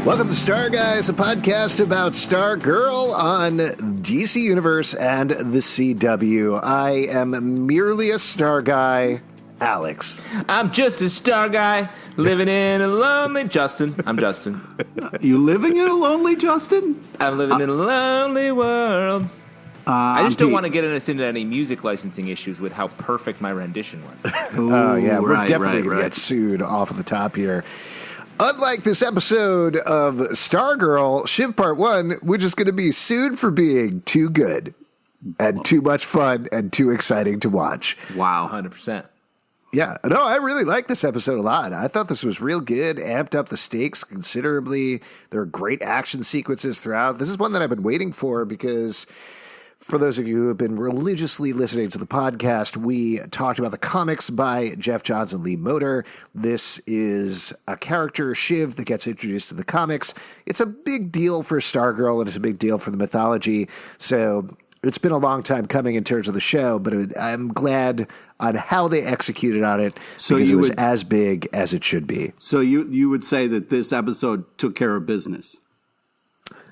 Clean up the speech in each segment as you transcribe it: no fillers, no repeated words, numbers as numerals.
Welcome to Star Guys, a podcast about Stargirl on DC Universe and the CW. I am merely a Star Guy, Alex. I'm just a Star Guy living in a lonely Justin. I'm Justin. You living in a lonely Justin? I'm living in a lonely world. I just don't Pete. want to get us into any music licensing issues with how perfect my rendition was. Oh, yeah, we're right, definitely going to right. get sued off of the top here. Unlike this episode of Stargirl, Shiv Part One, we're just going to be sued for being too good and too much fun and too exciting to watch. Wow. 100%. Yeah, no, I really like this episode a lot. I thought this was real good, amped up the stakes considerably. There are great action sequences throughout. This is one that I've been waiting for because for those of you who have been religiously listening to the podcast, we talked about the comics by Jeff Johns and Lee Moder. This is a character, Shiv, that gets introduced in the comics. It's a big deal for Stargirl, and it's a big deal for the mythology. So it's been a long time coming in terms of the show, but I'm glad on how they executed on it because it was as big as it should be. So you would say that this episode took care of business?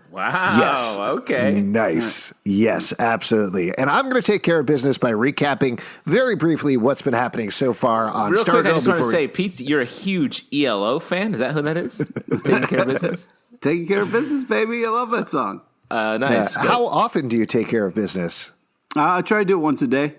Wow. Yes. Okay. Nice. Yes, absolutely. And I'm going to take care of business by recapping very briefly what's been happening so far on Real Stargirl. quick, I just want to say, Pete, you're a huge ELO fan. Is that who that is? Taking care of business? Taking care of business, baby. I love that song. Nice. How often do you take care of business? I try to do it once a day.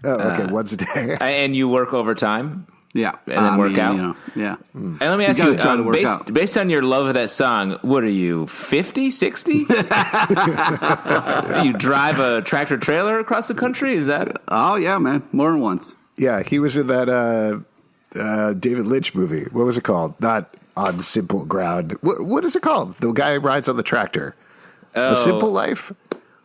Oh, okay, once a day. And you work overtime? Yeah. And then work out? You know, yeah. And let me ask you, gotta try to work out. based on your love of that song, what are you, 50, 60? You drive a tractor trailer across the country? Is that? Oh, yeah, man. More than once. Yeah, he was in that David Lynch movie. What was it called? Not On Simple Ground. What is it called? The guy who rides on the tractor. The Simple Life?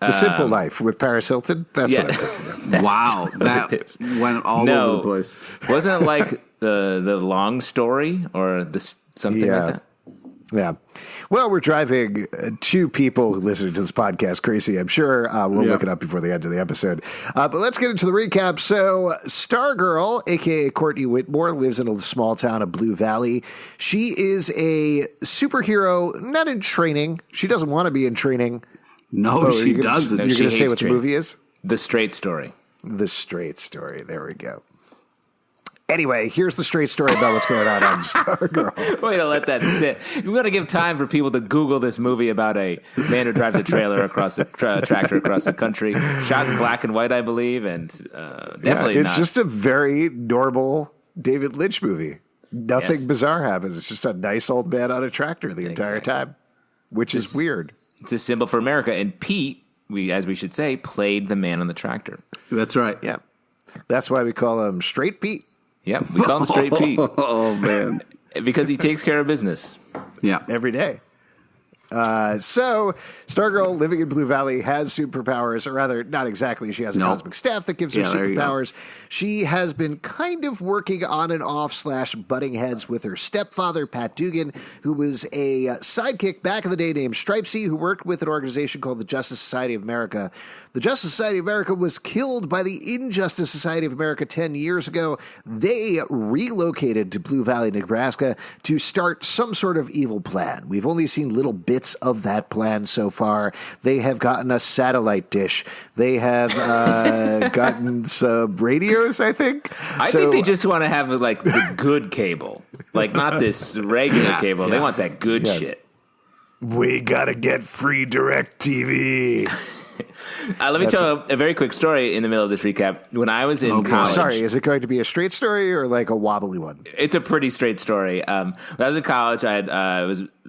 The Simple Life with Paris Hilton? That's what I'm thinking of. Wow. That went all over the place. Wasn't it like the long story or something like that? Yeah. Well, we're driving two people listening to this podcast crazy, I'm sure. We'll look it up before the end of the episode. But let's get into the recap. So Stargirl, a.k.a. Courtney Whitmore, lives in a small town of Blue Valley. She is a superhero, not in training. She doesn't want to be in training. No, she doesn't. You're going to say what the movie is? The Straight Story. The Straight Story. There we go. Anyway, here's the straight story about what's going on Stargirl. Way to let that sit. We've got to give time for people to Google this movie about a man who drives a trailer across the tractor across the country. Shot in black and white, I believe, and definitely it's just a very normal David Lynch movie. Nothing bizarre happens. It's just a nice old man on a tractor the entire time, which is weird. It's a symbol for America. And Pete, as we should say, played the man on the tractor. That's right. Yeah. That's why we call him Straight Pete. Yep, we call him Straight Pete. Oh, man. Because he takes care of business. Yeah. Every day. So Stargirl, living in Blue Valley, has superpowers, or rather, not exactly. She has a cosmic staff that gives her superpowers. She has been kind of working on and off / butting heads with her stepfather, Pat Dugan, who was a sidekick back in the day named Stripesy, who worked with an organization called the Justice Society of America. The Justice Society of America was killed by the Injustice Society of America 10 years ago. They relocated to Blue Valley, Nebraska to start some sort of evil plan. We've only seen little bits of that plan so far. They have gotten a satellite dish. They have gotten some radios, I think. I think they just want to have like the good cable, like not this regular cable. They want that good shit. We gotta get free direct TV. Let me tell a very quick story in the middle of this recap. When I was in college... Sorry, is it going to be a straight story or like a wobbly one? It's a pretty straight story. When I was in college, I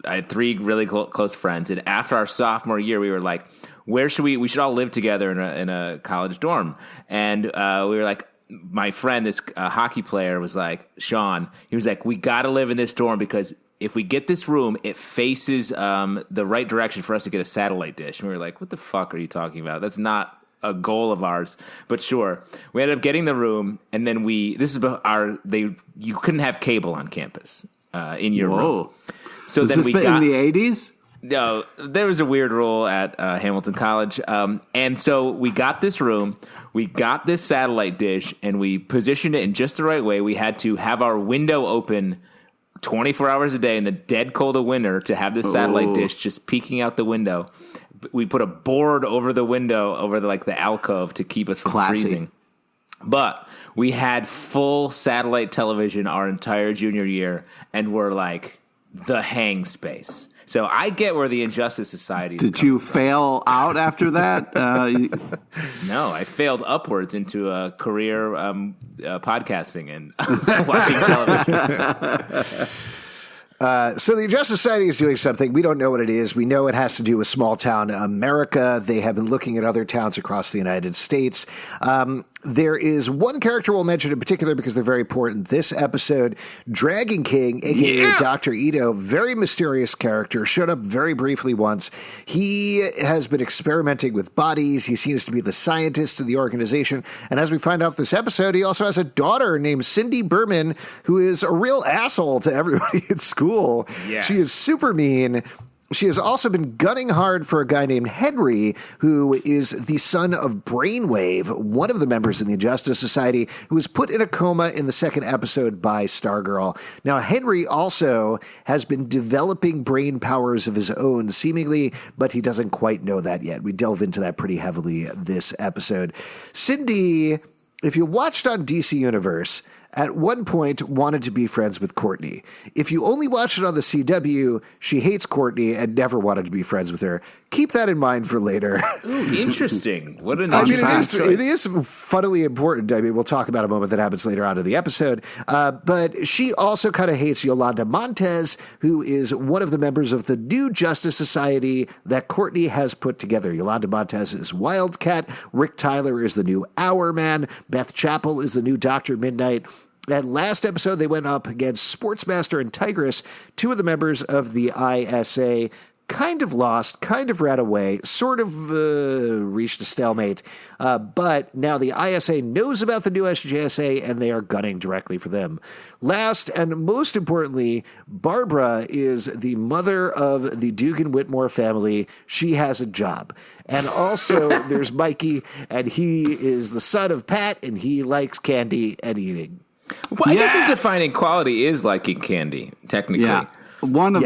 had three really close friends, and after our sophomore year, we were like, where should we should all live together in a college dorm. And we were like, my friend, this hockey player, was like, Sean, he was like, we got to live in this dorm because if we get this room, it faces the right direction for us to get a satellite dish. And we were like, what the fuck are you talking about? That's not a goal of ours. But sure, we ended up getting the room, and then you couldn't have cable on campus in your room. So was then this in the 80s? No, there was a weird rule at Hamilton College. And so we got this room, we got this satellite dish, and we positioned it in just the right way. We had to have our window open 24 hours a day in the dead cold of winter to have this satellite dish just peeking out the window. We put a board over the window, over the alcove to keep us from freezing. But we had full satellite television our entire junior year, and we're like the hang space. So I get where the Injustice Society is. Did you fail out after that? No, I failed upwards into a career podcasting and watching television. So the Injustice Society is doing something. We don't know what it is. We know it has to do with small town America. They have been looking at other towns across the United States. There is one character we'll mention in particular because they're very important this episode. Dragon King, a.k.a. Dr. Ito, very mysterious character, showed up very briefly once. He has been experimenting with bodies. He seems to be the scientist of the organization. And as we find out this episode, he also has a daughter named Cindy Berman, who is a real asshole to everybody at school. Yes. She is super mean. She has also been gunning hard for a guy named Henry, who is the son of Brainwave, one of the members in the Injustice Society, who was put in a coma in the second episode by Stargirl. Now, Henry also has been developing brain powers of his own, seemingly, but he doesn't quite know that yet. We delve into that pretty heavily this episode. Cindy, if you watched on DC Universe, at one point wanted to be friends with Courtney. If you only watched it on the CW, she hates Courtney and never wanted to be friends with her. Keep that in mind for later. Ooh, interesting. What an it interesting is funnily important. I mean, we'll talk about a moment that happens later on in the episode. But she also kind of hates Yolanda Montez, who is one of the members of the new Justice Society that Courtney has put together. Yolanda Montez is Wildcat. Rick Tyler is the new Hour Man. Beth Chappell is the new Dr. Midnight. And last episode, they went up against Sportsmaster and Tigress, two of the members of the ISA. Kind of lost, kind of ran away, sort of reached a stalemate. But now the ISA knows about the new SJSA, and they are gunning directly for them. Last and most importantly, Barbara is the mother of the Dugan Whitmore family. She has a job. And also there's Mikey, and he is the son of Pat, and he likes candy and eating. Well, I guess his defining quality is liking candy, technically. Yeah. One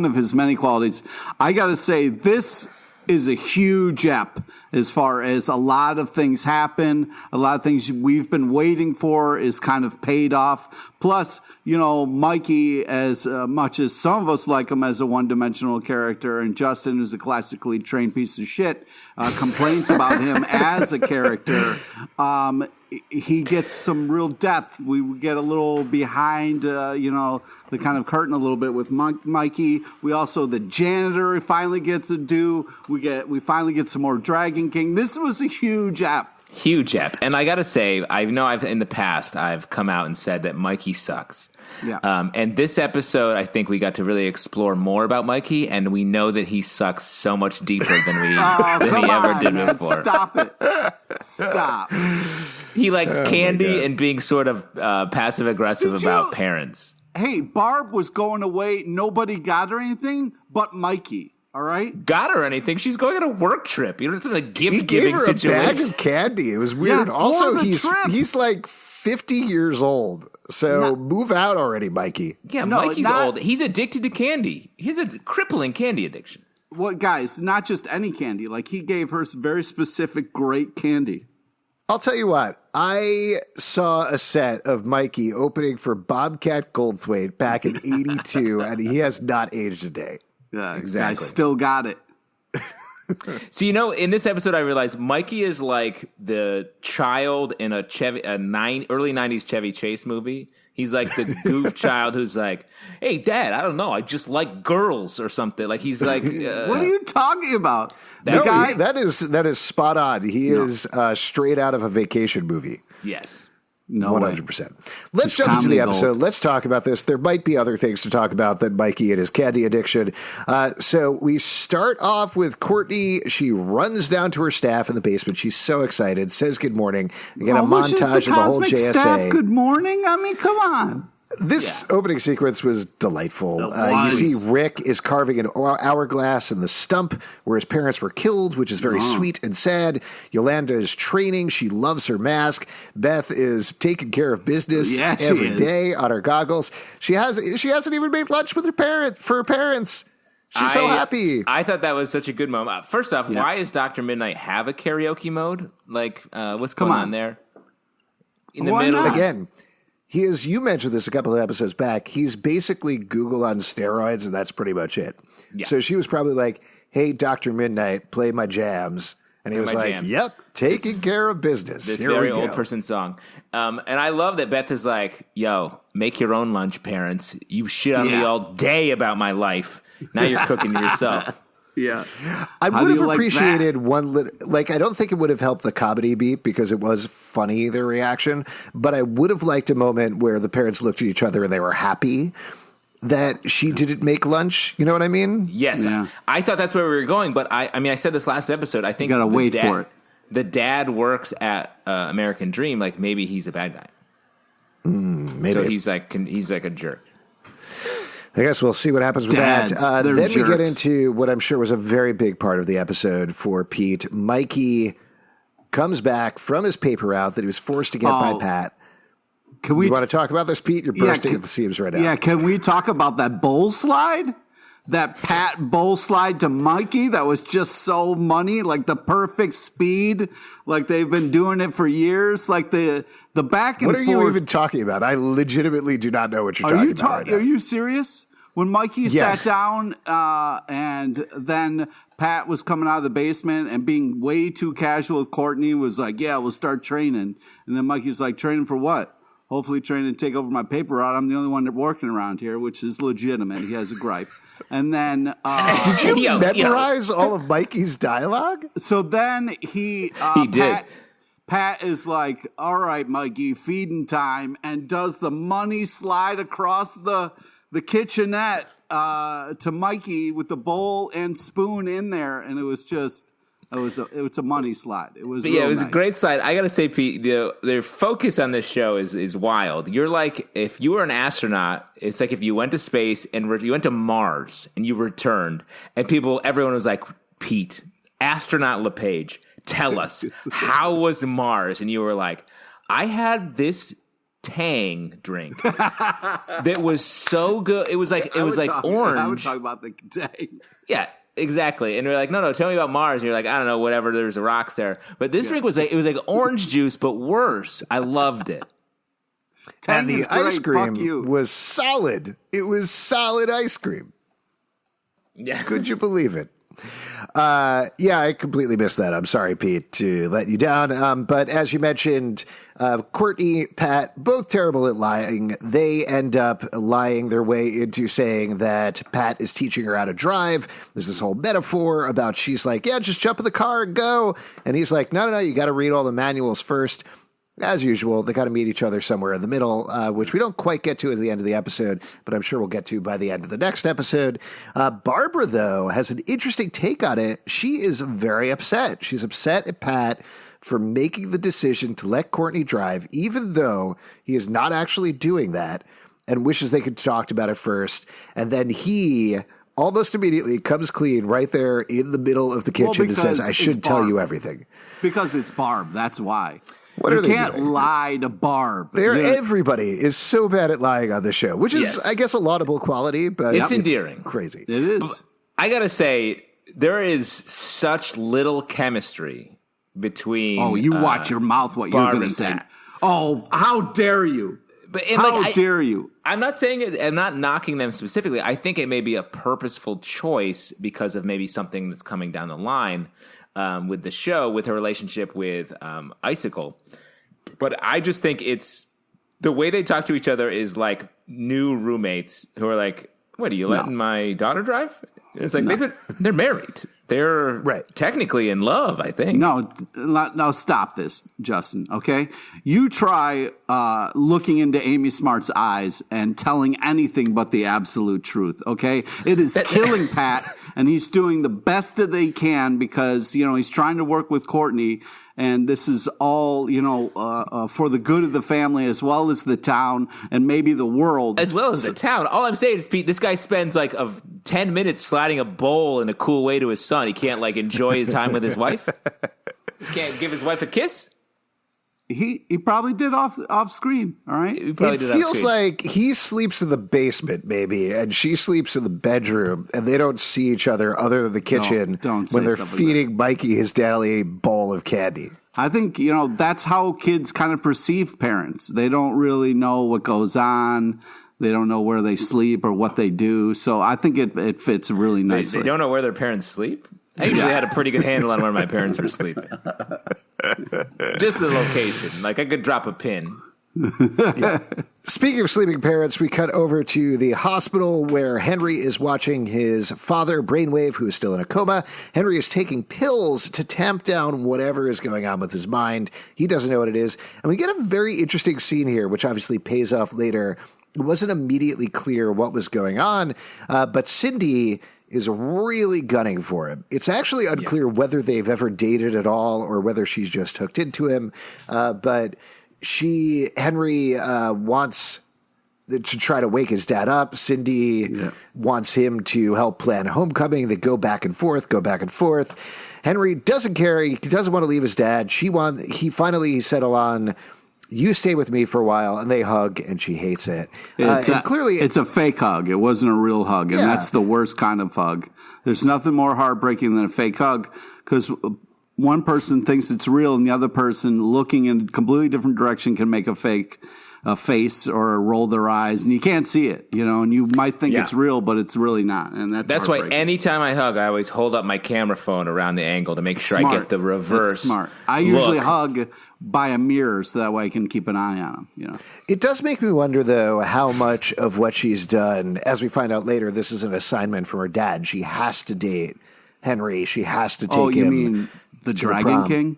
of his many qualities. I got to say, this is a huge ep as far as a lot of things happen. A lot of things we've been waiting for is kind of paid off. Plus, Mikey, as much as some of us like him as a one-dimensional character, and Justin, who's a classically trained piece of shit, complains about him as a character. He gets some real depth. We get a little behind, the kind of curtain a little bit with Mikey. We also, the janitor finally gets a due. We finally get some more Dragon King. This was a huge app. Huge app. And I got to say, in the past, I've come out and said that Mikey sucks. Yeah. And this episode, I think we got to really explore more about Mikey, and we know that he sucks so much deeper than he ever did before. Stop it. Stop. He likes candy and being sort of passive aggressive about parents. Hey, Barb was going away. Nobody got her anything but Mikey. All right. Got her anything? She's going on a work trip. It's a gift-giving situation. He gave her a bag of candy. It was weird. Yeah, also, he's like 50 years old. So move out already, Mikey. Yeah, Mikey's old. He's addicted to candy. He's a crippling candy addiction. Well, guys, not just any candy. Like, he gave her some very specific, great candy. I'll tell you what. I saw a set of Mikey opening for Bobcat Goldthwait back in 82, and he has not aged a day. Yeah, exactly. I still got it. So, in this episode, I realized Mikey is like the child in a early 90s Chevy Chase movie. He's like the goof child who's like, hey, Dad, I don't know. I just like girls or something. Like, he's like... what are you talking about? That is spot on. He is straight out of a vacation movie. Yes. No 100%. Let's jump into the episode. Gold. Let's talk about this. There might be other things to talk about than Mikey and his candy addiction. So we start off with Courtney. She runs down to her staff in the basement. She's so excited. Says good morning. We get a montage of the whole JSA. Staff, good morning. I mean, come on. This opening sequence was delightful. You see Rick is carving an hourglass in the stump where his parents were killed, which is very sweet and sad. Yolanda is training. She loves her mask. Beth is taking care of business every day on her goggles. She hasn't even made lunch with her parents. She's so happy. I thought that was such a good moment. First off, why does Dr. Midnight have a karaoke mode? Like, what's going on there? In the middle. Again, you mentioned this a couple of episodes back. He's basically Google on steroids, and that's pretty much it. Yeah. So she was probably like, hey, Dr. Midnight, play my jams. And he was like, yep, taking care of business. This very old person song. And I love that Beth is like, yo, make your own lunch, parents. You shit on me all day about my life. Now you're cooking yourself. Yeah. I would have appreciated I don't think it would have helped the comedy beat because it was funny, their reaction, but I would have liked a moment where the parents looked at each other and they were happy that she didn't make lunch. You know what I mean? Yes. Yeah. I thought that's where we were going, but I said this last episode. I think you gotta wait for it. The dad works at American Dream. Like maybe he's a bad guy. Maybe. So he's like a jerk. I guess we'll see what happens with that. Then we get into what I'm sure was a very big part of the episode for Pete. Mikey comes back from his paper route that he was forced to get by Pat. You want to talk about this, Pete? You're bursting at the seams right now. Yeah, can we talk about that bowl slide? That Pat bowl slide to Mikey that was just so money, like the perfect speed, like they've been doing it for years, like the back and forth. What are you even talking about? I legitimately do not know what you're talking about right now. Are you serious? When Mikey sat down and then Pat was coming out of the basement and being way too casual with Courtney, was like, yeah, we'll start training. And then Mikey's like, training for what? Hopefully training to take over my paper route. I'm the only one working around here, which is legitimate. He has a gripe. And then did you memorize all of Mikey's dialogue? So then he did. Pat is like, all right, Mikey, feeding time, and does the money slide across the kitchenette to Mikey with the bowl and spoon in there, and it was a money slide. It was a great slide. I gotta say, Pete, their focus on this show is wild. You're like, if you were an astronaut, it's like if you went to space and you went to Mars and you returned, and everyone was like, Pete, astronaut LePage, tell us, how was Mars? And you were like, I had this Tang drink that was so good. It was like orange. I would talk about the Tang. Yeah. Exactly. And they're like, no, tell me about Mars. And you're like, I don't know, whatever, there's rocks there. But this drink was like orange juice, but worse. I loved it. And the ice cream was solid. It was solid ice cream. Yeah. Could you believe it? I completely missed that. I'm sorry, Pete, to let you down. But as you mentioned, Courtney, Pat, both terrible at lying. They end up lying their way into saying that Pat is teaching her how to drive. There's this whole metaphor about she's like, yeah, just jump in the car and go. And he's like, no, you got to read all the manuals first. As usual, they got to meet each other somewhere in the middle, which we don't quite get to at the end of the episode, but I'm sure we'll get to by the end of the next episode. Barbara, though, has an interesting take on it. She is very upset. She's upset at Pat for making the decision to let Courtney drive, even though he is not actually doing that, and wishes they could talk about it first. And then he almost immediately comes clean right there in the middle of the kitchen and says, I should tell you everything. Because it's Barb, that's why. What you can't lie to Barb. Everybody is so bad at lying on this show, which is, I guess, a laudable quality, but it's endearing. Crazy. It is. I got to say, there is such little chemistry between. Oh, you watch your mouth what Barb you're going to say. Oh, how dare you? How dare you? I'm not saying it, I'm not knocking them specifically. I think it may be a purposeful choice because of maybe something that's coming down the line. With the show, with her relationship with Icicle. But I just think it's the way they talk to each other is like new roommates who are like, what, are you letting my daughter drive? And it's like, they're married. They're technically in love, I think. No, stop this, Justin, okay? You try looking into Amy Smart's eyes and telling anything but the absolute truth, okay? It is killing Pat, and he's doing the best that they can because, he's trying to work with Courtney, and this is all, for the good of the family as well as the town and maybe the world. As well as the town. All I'm saying is, Pete, this guy spends 10 minutes sliding a bowl in a cool way to his son. He can't enjoy his time with his wife. He can't give his wife a kiss. He probably did off screen, all right? It feels like he sleeps in the basement, maybe, and she sleeps in the bedroom, and they don't see each other than the kitchen when they're feeding Mikey his daily bowl of candy. I think, that's how kids kind of perceive parents. They don't really know what goes on. They don't know where they sleep or what they do. So I think it fits really nicely. They don't know where their parents sleep? I usually had a pretty good handle on where my parents were sleeping. Just the location. I could drop a pin. Yeah. Speaking of sleeping parents, we cut over to the hospital where Henry is watching his father, Brainwave, who is still in a coma. Henry is taking pills to tamp down whatever is going on with his mind. He doesn't know what it is. And we get a very interesting scene here, which obviously pays off later. It wasn't immediately clear what was going on, but Cindy is really gunning for him. It's actually unclear whether they've ever dated at all or whether she's just hooked into him. But Henry wants to try to wake his dad up. Cindy wants him to help plan homecoming. They go back and forth. Henry doesn't care. He doesn't want to leave his dad. He finally settled on, you stay with me for a while, and they hug, and she hates it. Clearly, it's a fake hug. It wasn't a real hug, and that's the worst kind of hug. There's nothing more heartbreaking than a fake hug, because one person thinks it's real, and the other person, looking in a completely different direction, can make a fake face or roll their eyes, and you can't see it, and you might think it's real, but it's really not, and that's why anytime I hug, I always hold up my camera phone around the angle to make sure I get the reverse. That's smart. I usually hug by a mirror so that way I can keep an eye on them. It does make me wonder, though, how much of what she's done, as we find out later, this is an assignment from her dad. She has to date Henry. She has to take him. Oh, you mean the Dragon King?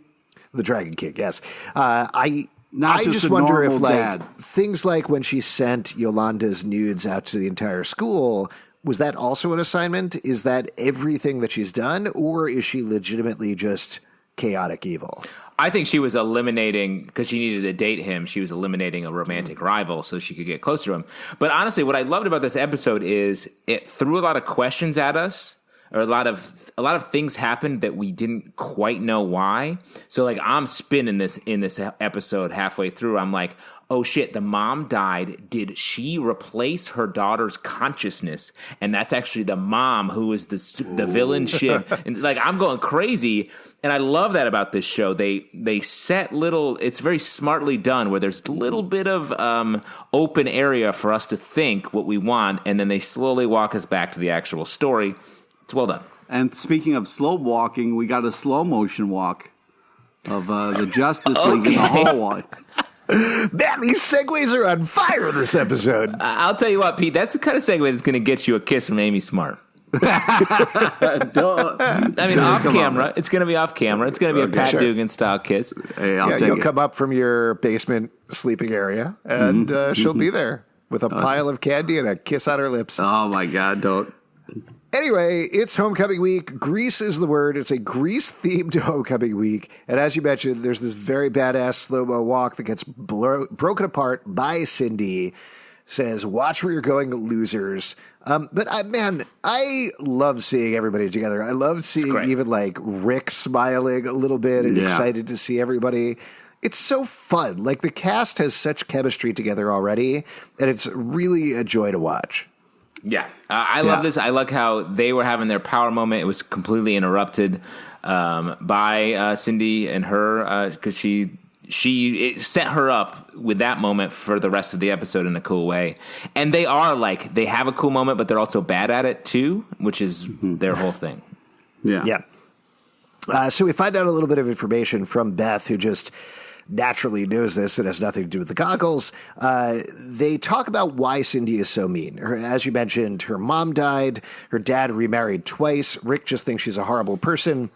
The Dragon King, yes. Not I just just wonder if dad. Things like when she sent Yolanda's nudes out to the entire school, was that also an assignment? Is that everything that she's done, or is she legitimately just chaotic evil? I think she was eliminating, because she needed to date him, she was eliminating a romantic rival so she could get closer to him. But honestly, what I loved about this episode is it threw a lot of questions at us. Or a lot of things happened that we didn't quite know why. So I'm spinning this in this episode halfway through. I'm like, oh shit, the mom died. Did she replace her daughter's consciousness? And that's actually the mom who is the villain Shiv. And I'm going crazy. And I love that about this show. They set it's very smartly done where there's a little bit of open area for us to think what we want. And then they slowly walk us back to the actual story. It's well done. And speaking of slow walking, we got a slow motion walk of the Justice League in the hallway. Man, these segues are on fire this episode. I'll tell you what, Pete, that's the kind of segue that's going to get you a kiss from Amy Smart. Off camera. It's going to be off camera. It's going to be a Pat Dugan style kiss. Hey, you'll come up from your basement sleeping area, and she'll be there with a pile of candy and a kiss on her lips. Oh, my God, don't. Anyway, it's homecoming week. Grease is the word. It's a Grease-themed homecoming week. And as you mentioned, there's this very badass slow-mo walk that gets broken apart by Cindy. Says, watch where you're going, losers. But I love seeing everybody together. I love seeing even Rick smiling a little bit and excited to see everybody. It's so fun. The cast has such chemistry together already, and it's really a joy to watch. Yeah, I love this. I like how they were having their power moment. It was completely interrupted by Cindy and her because it set her up with that moment for the rest of the episode in a cool way. And they have a cool moment, but they're also bad at it too, which is their whole thing. Yeah. So we find out a little bit of information from Beth, who just naturally knows this. It has nothing to do with the goggles. They talk about why Cindy is so mean. As you mentioned, her mom died. Her dad remarried twice. Rick just thinks she's a horrible person.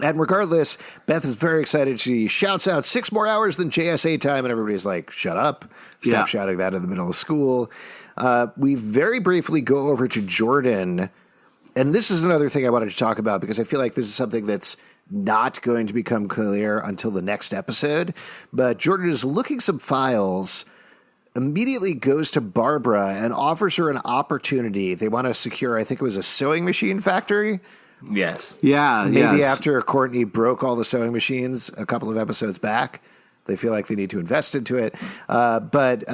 And regardless, Beth is very excited. She shouts out 6 more hours than JSA time, and everybody's like, shut up. Stop shouting that in the middle of school. We very briefly go over to Jordan. And this is another thing I wanted to talk about because I feel like this is something that's not going to become clear until the next episode. But Jordan is looking some files, immediately goes to Barbara and offers her an opportunity. They want to secure, I think it was a sewing machine factory. Yes. Yeah. Maybe after Courtney broke all the sewing machines a couple of episodes back. They feel like they need to invest into it. But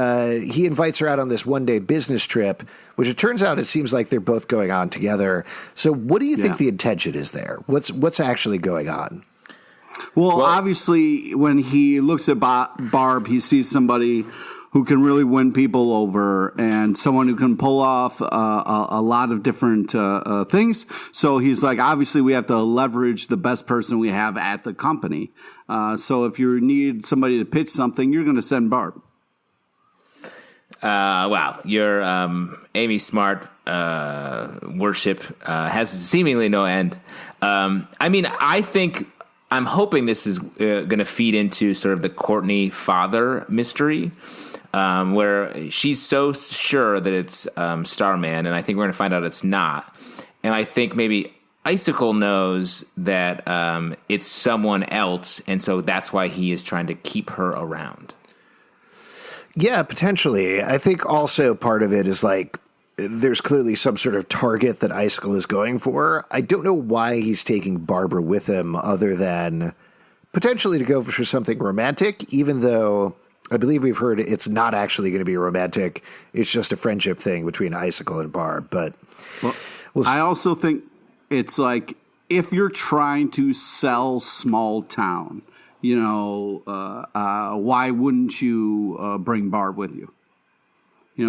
he invites her out on this one-day business trip, which it turns out it seems like they're both going on together. So what do you think the intention is there? What's actually going on? Well, obviously, when he looks at Barb, he sees somebody who can really win people over and someone who can pull off a lot of different things. So he's like, obviously, we have to leverage the best person we have at the company. So if you need somebody to pitch something, you're going to send Barb. Wow. Your Amy Smart worship has seemingly no end. I mean, I'm hoping this is going to feed into sort of the Courtney father mystery, where she's so sure that it's Starman, and I think we're going to find out it's not. And I think maybe Icicle knows that it's someone else, and so that's why he is trying to keep her around. Yeah, potentially. I think also part of it is like there's clearly some sort of target that Icicle is going for. I don't know why he's taking Barbara with him other than potentially to go for something romantic, even though I believe we've heard it's not actually going to be romantic. It's just a friendship thing between Icicle and Barb. But I also think it's like if you're trying to sell small town, why wouldn't you bring Barb with you?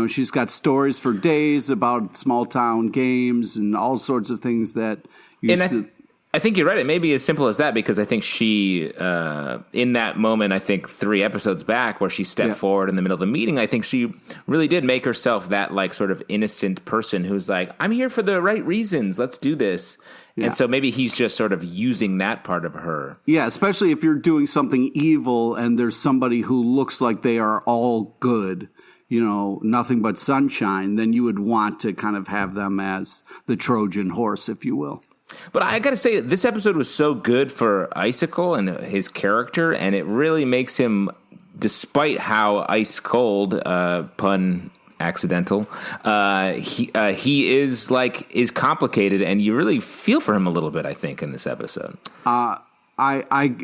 She's got stories for days about small town games and all sorts of things that I think you're right. It may be as simple as that because I think she, in that moment, I think 3 episodes back where she stepped forward in the middle of the meeting, I think she really did make herself that like sort of innocent person who's like, I'm here for the right reasons. Let's do this. Yeah. And so maybe he's just sort of using that part of her. Yeah, especially if you're doing something evil and there's somebody who looks like they are all good, nothing but sunshine, then you would want to kind of have them as the Trojan horse, if you will. But I got to say, this episode was so good for Icicle and his character, and it really makes him, despite how ice cold, pun accidental, he is complicated, and you really feel for him a little bit, I think, in this episode. I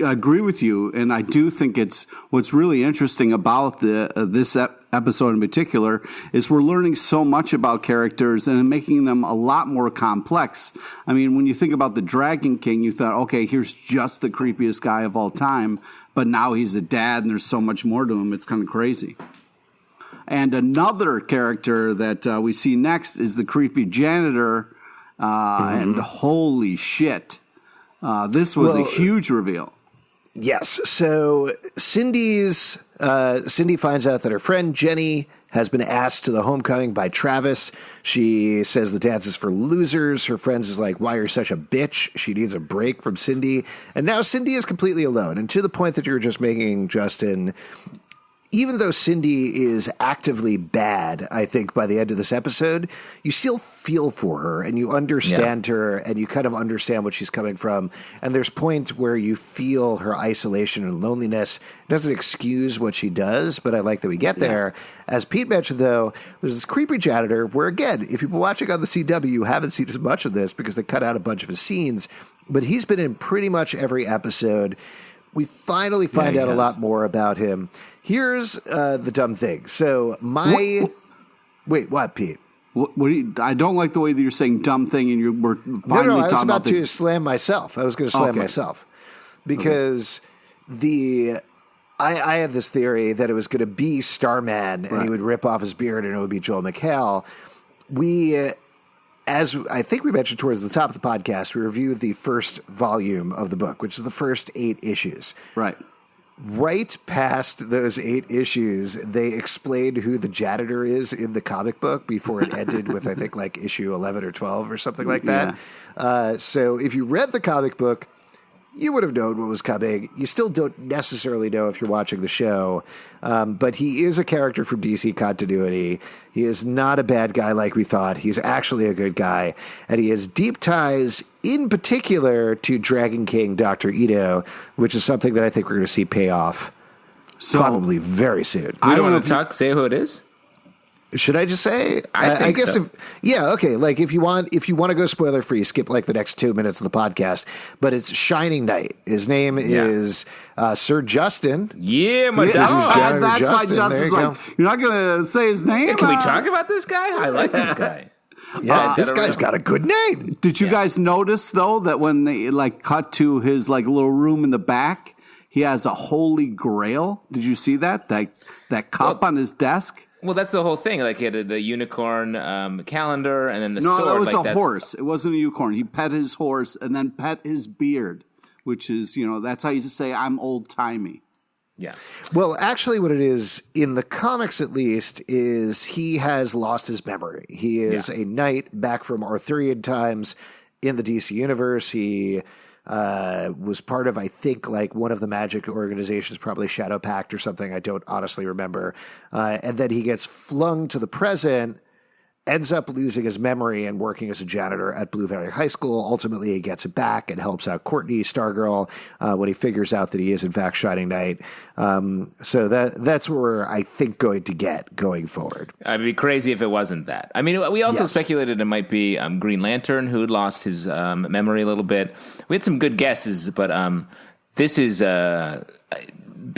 agree with you, and I do think it's what's really interesting about this episode in particular is we're learning so much about characters and making them a lot more complex. I mean, when you think about the Dragon King, you thought, okay, here's just the creepiest guy of all time, but now he's a dad and there's so much more to him. It's kind of crazy. And another character that we see next is the creepy janitor, and holy shit. This was a huge reveal. Yes. So Cindy finds out that her friend Jenny has been asked to the homecoming by Travis. She says the dance is for losers. Her friends is like, why you're such a bitch? She needs a break from Cindy. And now Cindy is completely alone. And to the point that you were just making, Justin, even though Cindy is actively bad, I think by the end of this episode, you still feel for her and you understand her and you kind of understand what she's coming from. And there's points where you feel her isolation and loneliness. It doesn't excuse what she does, but I like that we get there. As Pete mentioned, though, there's this creepy janitor where, again, if you've been watching on the CW, you haven't seen as much of this because they cut out a bunch of his scenes, but he's been in pretty much every episode. We finally find out a lot more about him. Here's the dumb thing. So wait, what, Pete? What do you, I don't like the way that you're saying dumb thing, and we're finally talking about. I was about to slam myself. I was going to slam myself because I had this theory that it was going to be Starman, and he would rip off his beard, and it would be Joel McHale. As I think we mentioned towards the top of the podcast, we reviewed the first volume of the book, which is the first 8 issues. Right. Right past those 8 issues, they explained who the janitor is in the comic book before it ended with, I think, like issue 11 or 12 or something like that. So if you read the comic book, you would have known what was coming. You still don't necessarily know if you're watching the show, but he is a character from DC continuity. He is not a bad guy like we thought. He's actually a good guy, and he has deep ties, in particular, to Dragon King Dr. Ito, which is something that I think we're going to see pay off probably very soon. I don't want to say who it is. Should I just say? I guess so. Okay. Like if you want to go spoiler free, skip like the next 2 minutes of the podcast. But it's Shining Knight. His name is Sir Justin. Yeah, my dog. That's why Justin's like, you're not going to say his name. Can we talk about this guy? I like this guy. Yeah, this guy's got a good name. Did you guys notice though that when they cut to his little room in the back, he has a holy grail? Did you see that cup on his desk? Well, that's the whole thing. Like he had the unicorn calendar, and then the sword. No, that was a horse. It wasn't a unicorn. He pet his horse and then pet his beard, which is, that's how you just say I'm old timey. Yeah. Well, actually, what it is in the comics, at least, is he has lost his memory. He is a knight back from Arthurian times in the DC universe. He was part of, I think, one of the magic organizations, probably Shadow Pact or something. I don't honestly remember. And then he gets flung to the present, ends up losing his memory and working as a janitor at Blue Valley High School. Ultimately, he gets it back and helps out Courtney, Stargirl, when he figures out that he is, in fact, Shining Knight. So that's what we're, I think, going to get going forward. It'd be crazy if it wasn't that. I mean, we also speculated it might be Green Lantern, who'd lost his memory a little bit. We had some good guesses, but this is...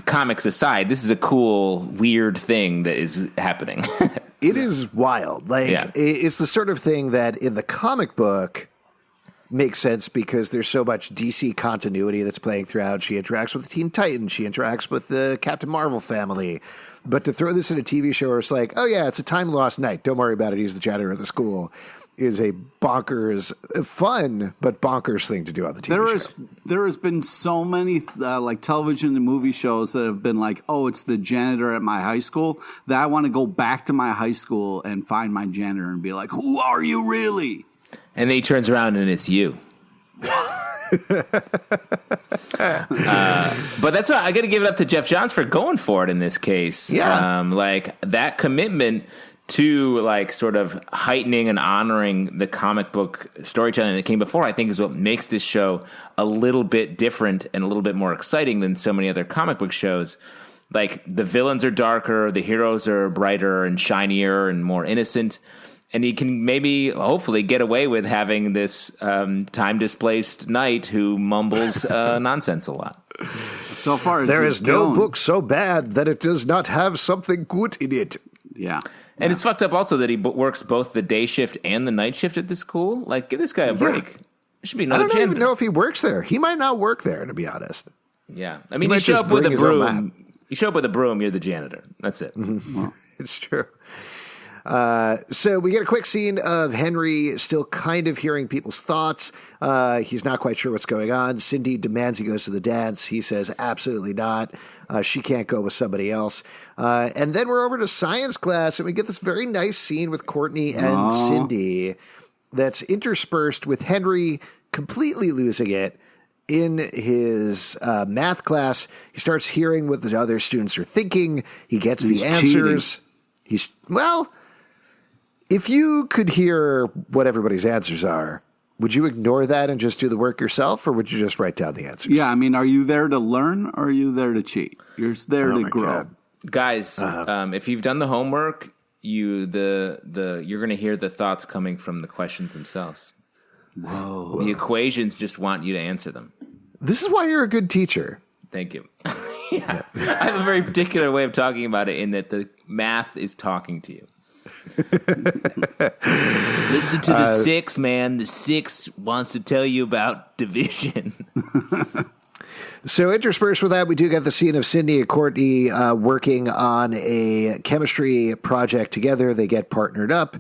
comics aside, this is a cool, weird thing that is happening. It is wild. It's the sort of thing that in the comic book makes sense because there's so much DC continuity that's playing throughout. She interacts with the Teen Titans. She interacts with the Captain Marvel family. But to throw this in a TV show where it's like, oh, yeah, it's a time-lost night. Don't worry about it. He's the janitor of the school. Is a bonkers, fun, but bonkers thing to do on the TV show. There has been so many television and movie shows that have been like, oh, it's the janitor at my high school, that I want to go back to my high school and find my janitor and be like, who are you really? And then he turns around and it's you. But that's why I got to give it up to Jeff Johns for going for it in this case. Yeah. That commitment to sort of heightening and honoring the comic book storytelling that came before, I think is what makes this show a little bit different and a little bit more exciting than so many other comic book shows. Like the villains are darker, the heroes are brighter and shinier and more innocent. And he can hopefully get away with having this time-displaced knight who mumbles nonsense a lot. So far, there is no book so bad that it does not have something good in it. Yeah. And it's fucked up also that he works both the day shift and the night shift at this school. Give this guy a break. It should be another I don't even know if he works there. He might not work there, to be honest. Yeah. I mean, you show up with a broom. You show up with a broom, you're the janitor. That's it. Mm-hmm. Well, it's true. So we get a quick scene of Henry still kind of hearing people's thoughts. He's not quite sure what's going on. Cindy demands he goes to the dance. He says, absolutely not. She can't go with somebody else. And then we're over to science class, and we get this very nice scene with Courtney and Cindy that's interspersed with Henry completely losing it. In his math class, he starts hearing what the other students are thinking. He gets the answers. If you could hear what everybody's answers are, would you ignore that and just do the work yourself, or would you just write down the answers? Yeah, I mean, are you there to learn, or are you there to cheat? You're there to grow. God. Guys, if you've done the homework, you're going to hear the thoughts coming from the questions themselves. Whoa. The equations just want you to answer them. This is why you're a good teacher. Thank you. Yeah. I have a very particular way of talking about it in that the math is talking to you. Listen to the six, man. The six wants to tell you about division. So interspersed with that, we do get the scene of Cindy and Courtney working on a chemistry project together. They get partnered up.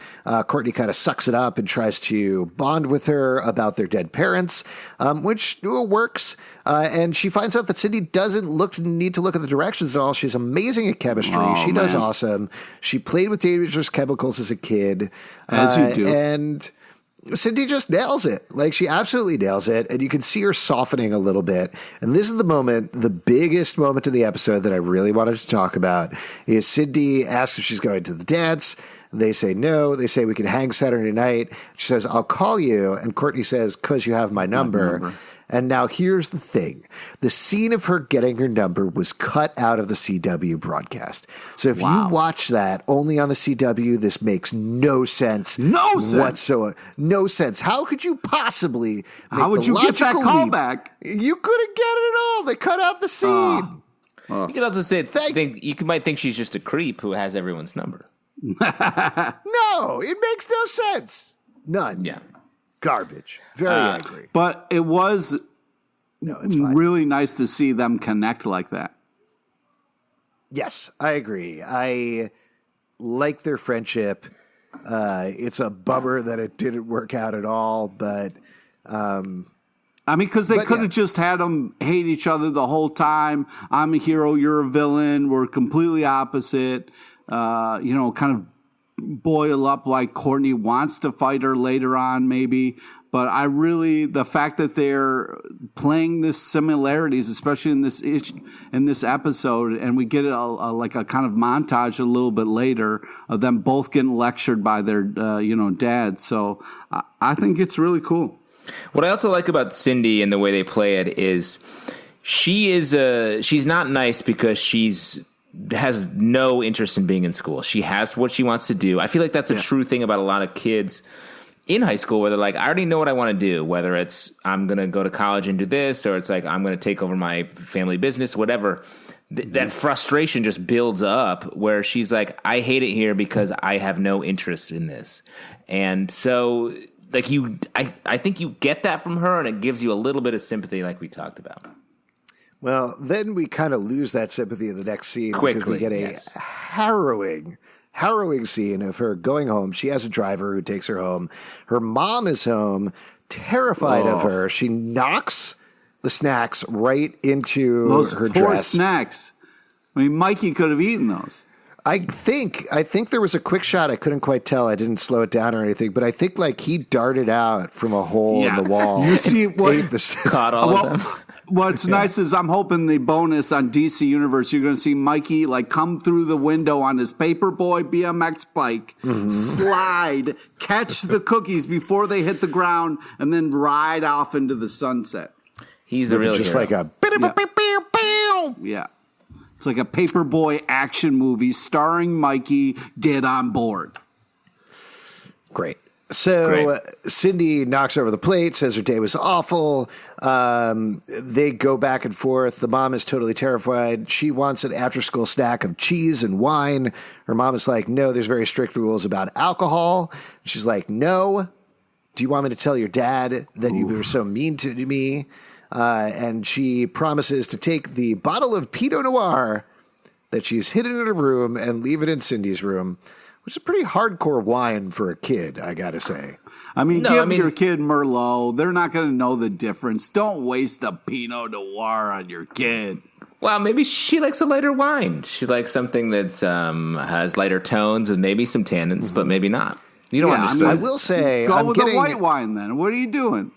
Courtney kind of sucks it up and tries to bond with her about their dead parents, which works. And she finds out that Cindy doesn't need to look at the directions at all. She's amazing at chemistry. She does awesome. She played with dangerous chemicals as a kid. As you do. And Cindy just nails it. Like, she absolutely nails it. And you can see her softening a little bit. And this is the moment, the biggest moment in the episode that I really wanted to talk about is Cindy asks if she's going to the dance. They say no. They say we can hang Saturday night. She says, I'll call you. And Courtney says, because you have my number. And now here's the thing. The scene of her getting her number was cut out of the CW broadcast. So if you watch that only on the CW, this makes no sense. No sense. Whatsoever. No sense. How could you possibly make How would you get that call back? You couldn't get it at all. They cut out the scene. You could also say, you might think she's just a creep who has everyone's number. No, it makes no sense. None. Yeah. Garbage. Very angry. But it was really nice to see them connect like that. Yes, I agree. I like their friendship. It's a bummer that it didn't work out at all, but I mean, because they could have just had them hate each other the whole time. I'm a hero, you're a villain. We're completely opposite. Kind of boil up like Courtney wants to fight her later on, maybe. But the fact that they're playing this similarities, especially in this episode, and we get like a kind of montage a little bit later of them both getting lectured by their dad. So I think it's really cool. What I also like about Cindy and the way they play it is she's not nice because has no interest in being in school. She has what she wants to do. I feel like that's a true thing about a lot of kids in high school where they're like, I already know what I want to do, whether it's I'm going to go to college and do this, or it's like I'm going to take over my family business, whatever. That frustration just builds up where she's like, I hate it here because I have no interest in this. And so like I think you get that from her, and it gives you a little bit of sympathy like we talked about. Well, then we kind of lose that sympathy in the next scene because we get a harrowing scene of her going home. She has a driver who takes her home. Her mom is home, terrified of her. She knocks the snacks right into her dress. Poor snacks. I mean, Mikey could have eaten those. I think there was a quick shot. I couldn't quite tell. I didn't slow it down or anything, but I think like he darted out from a hole in the wall. You see what caught all of them. What's nice is I'm hoping the bonus on DC Universe, you're going to see Mikey like come through the window on his Paperboy BMX bike, slide, catch the cookies before they hit the ground, and then ride off into the sunset. He's the real just hero. Like a yeah. It's like a Paperboy action movie starring Mikey. Get on board. Great. So Cindy knocks over the plate, says her day was awful. They go back and forth. The mom is totally terrified. She wants an after-school snack of cheese and wine. Her mom is like, no, there's very strict rules about alcohol. She's like, no. Do you want me to tell your dad that you were so mean to me? And she promises to take the bottle of Pinot Noir that she's hidden in her room and leave it in Cindy's room, which is pretty hardcore wine for a kid, I gotta say. I mean, give your kid Merlot. They're not going to know the difference. Don't waste a Pinot Noir on your kid. Well, maybe she likes a lighter wine. She likes something that has lighter tones with maybe some tannins, but maybe not. You don't understand. I will say, go with the white wine then. What are you doing?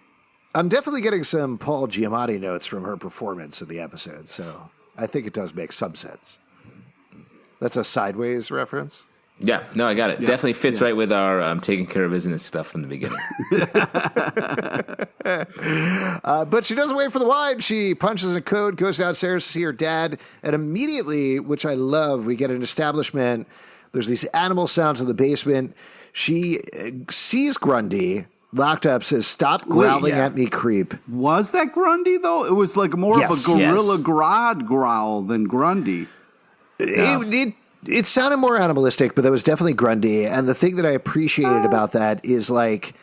I'm definitely getting some Paul Giamatti notes from her performance in the episode, so I think it does make some sense. That's a Sideways reference. Yeah, no, I got it. Yeah. Definitely fits right with our taking care of business stuff from the beginning. But she doesn't wait for the wine. She punches in a code, goes downstairs to see her dad, and immediately, which I love, we get an establishment. There's these animal sounds in the basement. She sees Grundy locked up, says, stop growling at me, creep. Was that Grundy, though? It was like more of a Gorilla Grodd growl than Grundy. It sounded more animalistic, but that was definitely Grundy. And the thing that I appreciated about that is like,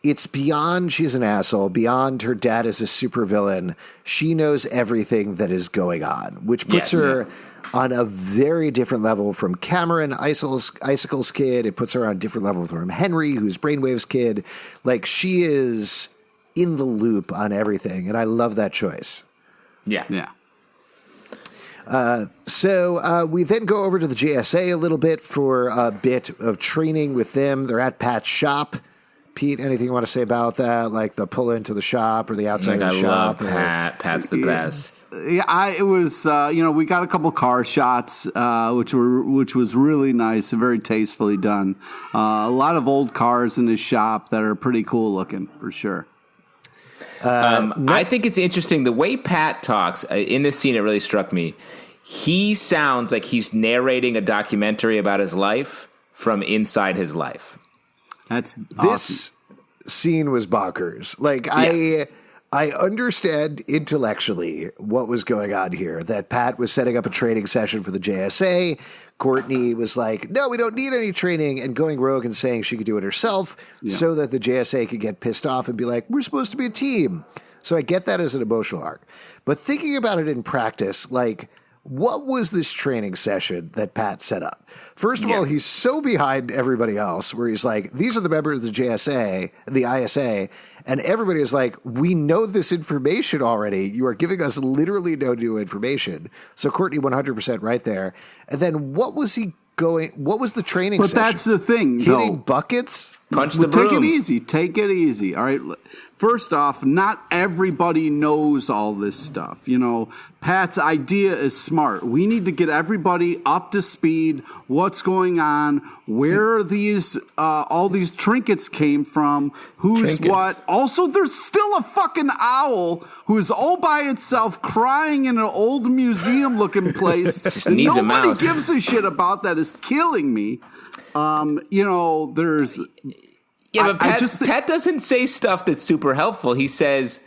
it's beyond she's an asshole, beyond her dad is a supervillain. She knows everything that is going on, which puts her on a very different level from Cameron, Icicle's kid. It puts her on a different level from Henry, who's Brainwave's kid. Like, she is in the loop on everything, and I love that choice. Yeah. So we then go over to the JSA a little bit for a bit of training with them. They're at Pat's shop. Pete, anything you want to say about that? Like the pull into the shop or the outside of the shop? I love Pat. Pat's the best. Yeah, it was. We got a couple car shots, which was really nice and very tastefully done. A lot of old cars in his shop that are pretty cool looking, for sure. I think it's interesting the way Pat talks in this scene. It really struck me. He sounds like he's narrating a documentary about his life from inside his life. That's awesome. This scene was bonkers. Like, yeah. I understand intellectually what was going on here, that Pat was setting up a training session for the JSA. Courtney was like, no, we don't need any training, and going rogue and saying she could do it herself so that the JSA could get pissed off and be like, we're supposed to be a team. So I get that as an emotional arc. But thinking about it in practice, like, what was this training session that Pat set up? First of all, he's so behind everybody else where he's like, these are the members of the JSA, the ISA, and everybody is like, we know this information already. You are giving us literally no new information. So Courtney 100% right there. And then what was the training session? But that's the thing, Hitting buckets? Punch the broom. Take it easy. All right. First off, not everybody knows all this stuff. Pat's idea is smart. We need to get everybody up to speed. What's going on? Where these all these trinkets came from? Who's what? Also, there's still a fucking owl who's all by itself crying in an old museum-looking place. Just needs a mouse. Nobody gives a shit about that. Is killing me. There's. Yeah, but Pat doesn't say stuff that's super helpful. He says,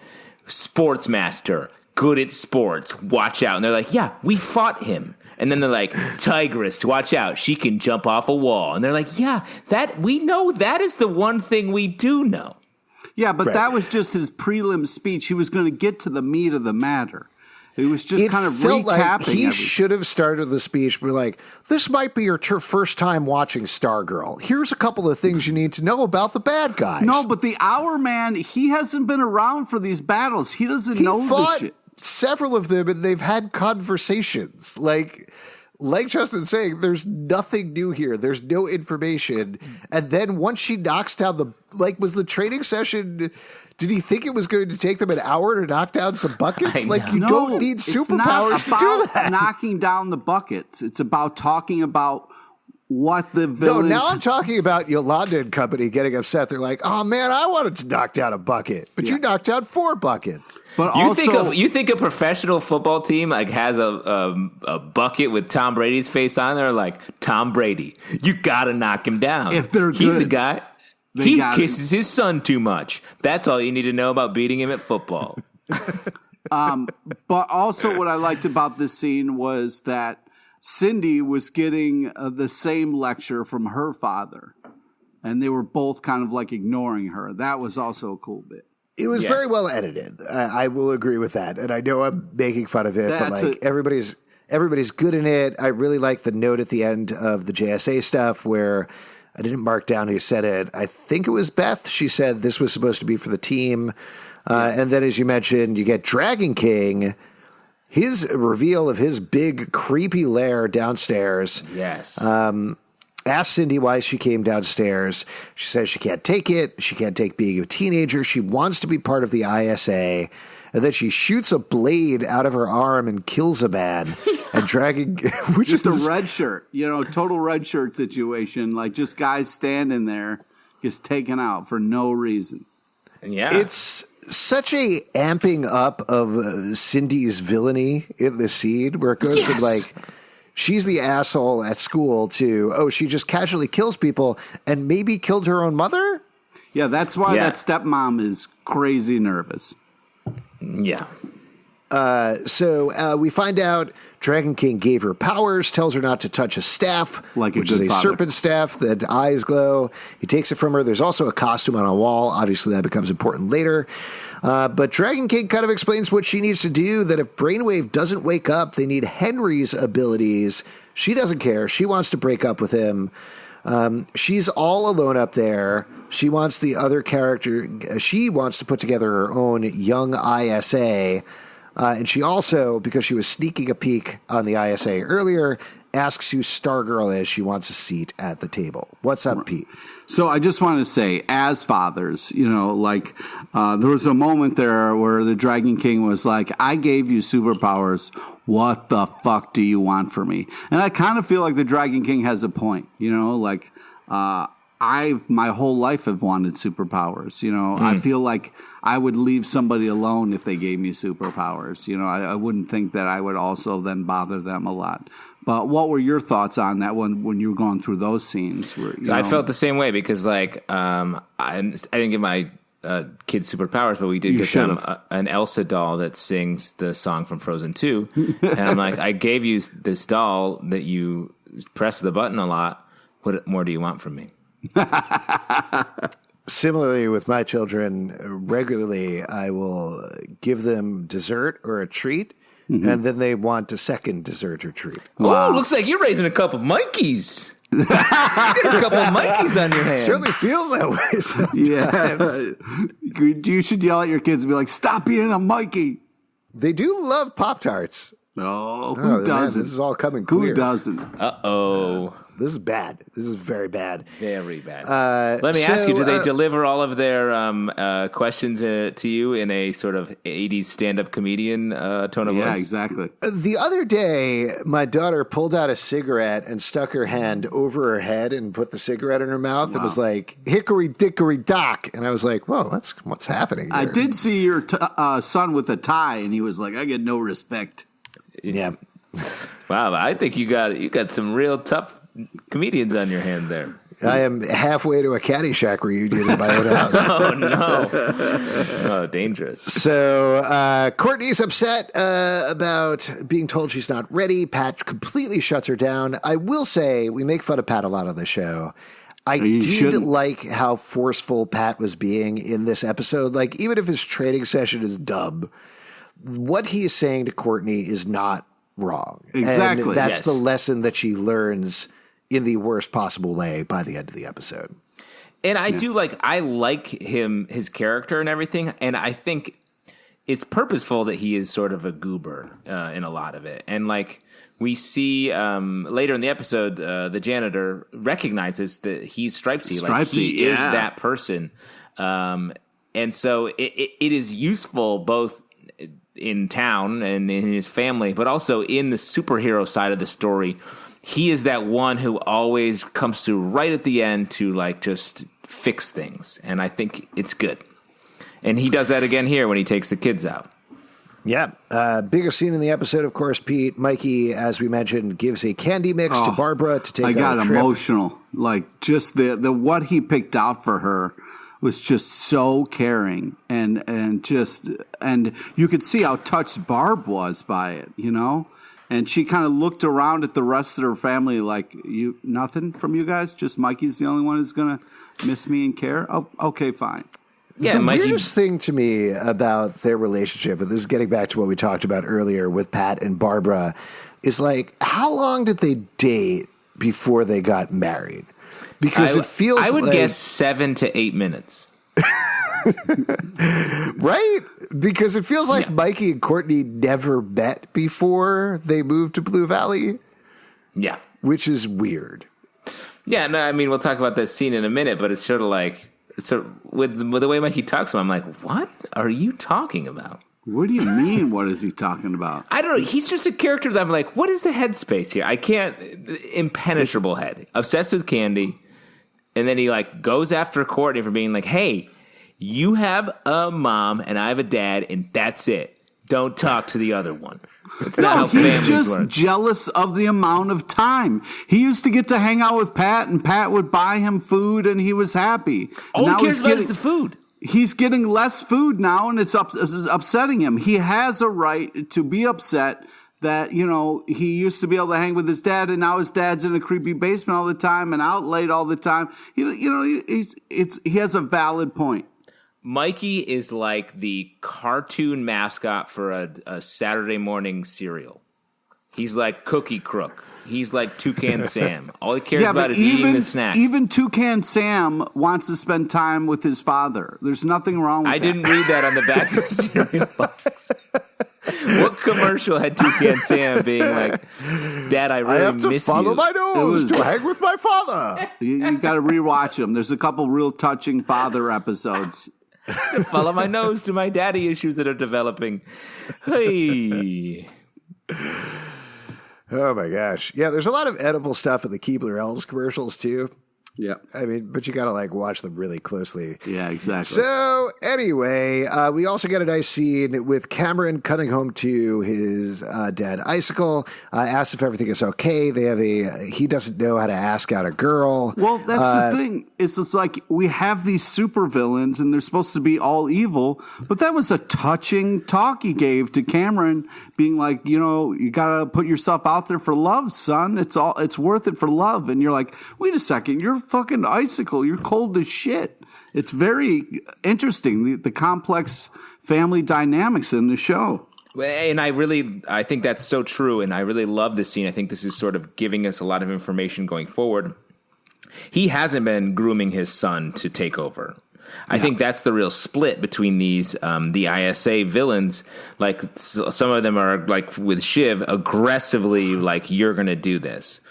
sports master, good at sports, watch out. And they're like, yeah, we fought him. And then they're like, tigress, watch out, she can jump off a wall. And they're like, yeah, that we know that is the one thing we do know. Yeah, but that was just his prelim speech. He was going to get to the meat of the matter. It was just kind of recapping. Like he should have started the speech be like, this might be your first time watching Stargirl. Here's a couple of things you need to know about the bad guys. No, but the Hour Man, he hasn't been around for these battles. He doesn't know this shit. Several of them, and they've had conversations. Like Justin's saying, there's nothing new here. There's no information. And then once she knocks down was the training session... Did he think it was going to take them an hour to knock down some buckets? Like, you don't need superpowers to do that. Knocking down the buckets. It's about talking about what the villains... No, now I'm talking about Yolanda and company getting upset. They're like, oh, man, I wanted to knock down a bucket. But you knocked down 4 buckets. But you think a professional football team has a bucket with Tom Brady's face on there? Like, Tom Brady, you got to knock him down. If they're good. He's the guy... He kisses his son too much. That's all you need to know about beating him at football. But also what I liked about this scene was that Cindy was getting the same lecture from her father. And they were both kind of like ignoring her. That was also a cool bit. It was very well edited. I will agree with that. And I know I'm making fun of it, but everybody's good in it. I really like the note at the end of the JSA stuff where... I didn't mark down who said it. I think it was Beth. She said this was supposed to be for the team. And then, as you mentioned, you get Dragon King, his reveal of his big, creepy lair downstairs. Yes. Asked Cindy why she came downstairs. She says she can't take it. She can't take being a teenager. She wants to be part of the ISA. And then she shoots a blade out of her arm and kills a man. And Dragon, which just a red shirt, total red shirt situation. Like just guys standing there, just taken out for no reason. Yeah, it's such a amping up of Cindy's villainy in the scene where it goes from like she's the asshole at school to she just casually kills people and maybe killed her own mother. Yeah, that's why that stepmom is crazy nervous. Yeah. So we find out Dragon King gave her powers, tells her not to touch a staff, which is a serpent staff that eyes glow. He takes it from her. There's also a costume on a wall. Obviously, that becomes important later. But Dragon King kind of explains what she needs to do, that if Brainwave doesn't wake up, they need Henry's abilities. She doesn't care. She wants to break up with him. She's all alone up there. She wants the other character. She wants to put together her own young ISA. And she also, because she was sneaking a peek on the ISA earlier, asks who Stargirl is. She wants a seat at the table. What's up, Pete? So I just want to say, as fathers, there was a moment there where the Dragon King was like, I gave you superpowers. What the fuck do you want from me? And I kind of feel like the Dragon King has a point, my whole life have wanted superpowers. I feel like I would leave somebody alone if they gave me superpowers. I wouldn't think that I would also then bother them a lot. But what were your thoughts on that when you were going through those scenes? I felt the same way because, I didn't get my kids superpowers, but we did get them an Elsa doll that sings the song from Frozen 2. And I'm like, I gave you this doll that you press the button a lot. What more do you want from me? Similarly, with my children, regularly I will give them dessert or a treat, and then they want a second dessert or treat. Wow. Oh, looks like you're raising a couple Mikeys. You got a couple of Mikeys on your hands. Certainly feels that way sometimes. Yeah. You should yell at your kids and be like, stop being a Mikey. They do love Pop-Tarts. Oh, who doesn't? Man, this is all coming clear. Who doesn't? Uh-oh. This is bad. This is very bad. Very bad. Let me ask you, do they deliver all of their questions to you in a sort of 80s stand-up comedian tone of voice? Yeah, exactly. The other day, my daughter pulled out a cigarette and stuck her hand over her head and put the cigarette in her mouth and was like, hickory dickory dock. And I was like, whoa, what's happening here? I did see your son with a tie, and he was like, I get no respect. Yeah. Wow, I think you got some real tough comedians on your hand there. I am halfway to a Caddyshack reunion in my own house. Oh, no. Oh, dangerous. So Courtney's upset about being told she's not ready. Pat completely shuts her down. I will say, we make fun of Pat a lot on the show. I did like how forceful Pat was being in this episode. Like, even if his training session is dumb, what he is saying to Courtney is not wrong. Exactly. And that's the lesson that she learns in the worst possible way by the end of the episode. And I like his character and everything. And I think it's purposeful that he is sort of a goober in a lot of it. And we see later in the episode, the janitor recognizes that he's Stripesy. He is that person. And so it is useful both in town and in his family, but also in the superhero side of the story. He is that one who always comes through right at the end to just fix things. And I think it's good. And he does that again here when he takes the kids out. Yeah. Biggest scene in the episode, of course, Pete. Mikey, as we mentioned, gives a candy mix to Barbara to take on a trip. I got emotional. Just the what he picked out for her was just so caring, and you could see how touched Barb was by it, and she kind of looked around at the rest of her family like, nothing from you guys, just Mikey's the only one who's gonna miss me and care. Oh, okay, fine. Yeah, the weirdest thing to me about their relationship, and this is getting back to what we talked about earlier with Pat and Barbara, is how long did they date before they got married? Because it feels I would guess 7 to 8 minutes. Right? Because it feels like Mikey and Courtney never met before they moved to Blue Valley. Yeah. Which is weird. Yeah, no, I mean, we'll talk about that scene in a minute, but it's sort of with the way Mikey talks to him, I'm like, what are you talking about? What do you mean, what is he talking about? I don't know. He's just a character that I'm like, what is the headspace here? I can't, impenetrable head. Obsessed with candy. And then he goes after Courtney for being like, hey, you have a mom and I have a dad and that's it. Don't talk to the other one. It's not how families work. He's just jealous of the amount of time. He used to get to hang out with Pat and Pat would buy him food and he was happy. All he cares about is the food. He's getting less food now and it's upsetting him. He has a right to be upset that, he used to be able to hang with his dad and now his dad's in a creepy basement all the time and out late all the time. He has a valid point. Mikey is like the cartoon mascot for a Saturday morning cereal. He's like Cookie Crook. He's like Toucan Sam. All he cares about is eating the snack. Even Toucan Sam wants to spend time with his father. There's nothing wrong with that. I didn't read that on the back of the cereal box. What commercial had Toucan Sam being like, Dad, I really have to miss follow you. my nose to hang with my father. You got to rewatch them. There's a couple real touching father episodes. To follow my nose to my daddy issues that are developing. Hey. Oh, my gosh. Yeah, there's a lot of edible stuff in the Keebler Elves commercials, too. Yeah. I mean, but you got to like watch them really closely. Yeah, exactly. So anyway, we also get a nice scene with Cameron coming home to his dad, Icicle, asks if everything is okay. He doesn't know how to ask out a girl. Well, that's the thing. It's like we have these supervillains and they're supposed to be all evil, but that was a touching talk he gave to Cameron, being like, you got to put yourself out there for love, son. It's worth it for love. And you're like, wait a second, you're fucking Icicle. You're cold as shit. It's very interesting, the complex family dynamics in the show. And I think that's so true. And I really love this scene. I think this is sort of giving us a lot of information going forward. He hasn't been grooming his son to take over. I think that's the real split between these, the ISA villains. Like some of them are like with Shiv aggressively like, you're going to do this.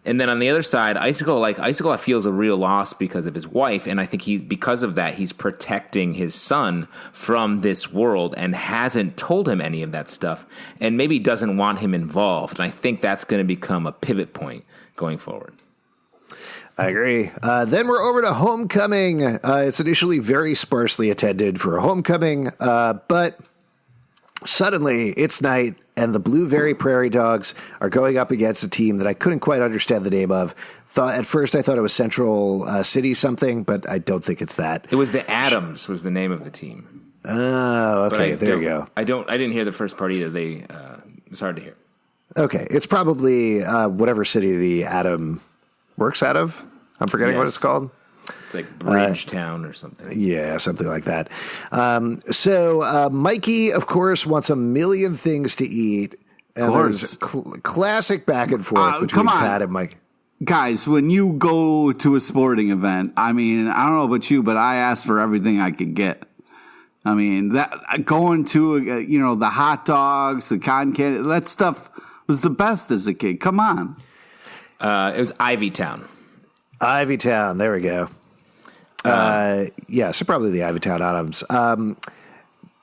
And then on the other side, Icicle feels a real loss because of his wife. And I think because of that, he's protecting his son from this world and hasn't told him any of that stuff and maybe doesn't want him involved. And I think that's going to become a pivot point going forward. I agree. Then we're over to Homecoming. It's initially very sparsely attended for a homecoming, but suddenly it's night and the Blue Very Prairie Dogs are going up against a team that I couldn't quite understand the name of. At first I thought it was Central City something, but I don't think it's that. It was the Adams was the name of the team. Oh, okay. There you go. I didn't hear the first part either. It was hard to hear. Okay. It's probably whatever city the Atom works out of. I'm forgetting what it's called. It's like Bridgetown or something. Yeah, something like that. So Mikey, of course, wants a million things to eat. And there's classic back and forth between Pat and Mike. Guys, when you go to a sporting event, I mean, I don't know about you, but I ask for everything I could get. I mean, that going to, the hot dogs, the cotton candy, that stuff was the best as a kid. Come on. It was Ivytown. Ivytown, there we go. So probably the Ivytown Adams.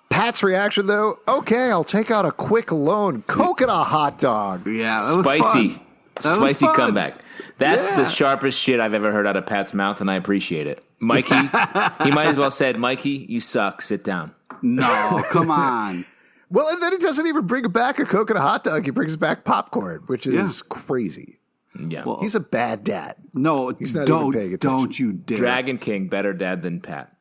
Pat's reaction, though, okay, I'll take out a quick loan coconut hot dog. Yeah, that was spicy. Fun. Spicy comeback. That's the sharpest shit I've ever heard out of Pat's mouth, and I appreciate it. Mikey, he might as well said, Mikey, you suck. Sit down. No, come on. Well, and then he doesn't even bring back a coconut hot dog. He brings back popcorn, which is crazy. Yeah, well, he's a bad dad. No, he's not even paying attention. Don't you dare. Dragon King, better dad than Pat.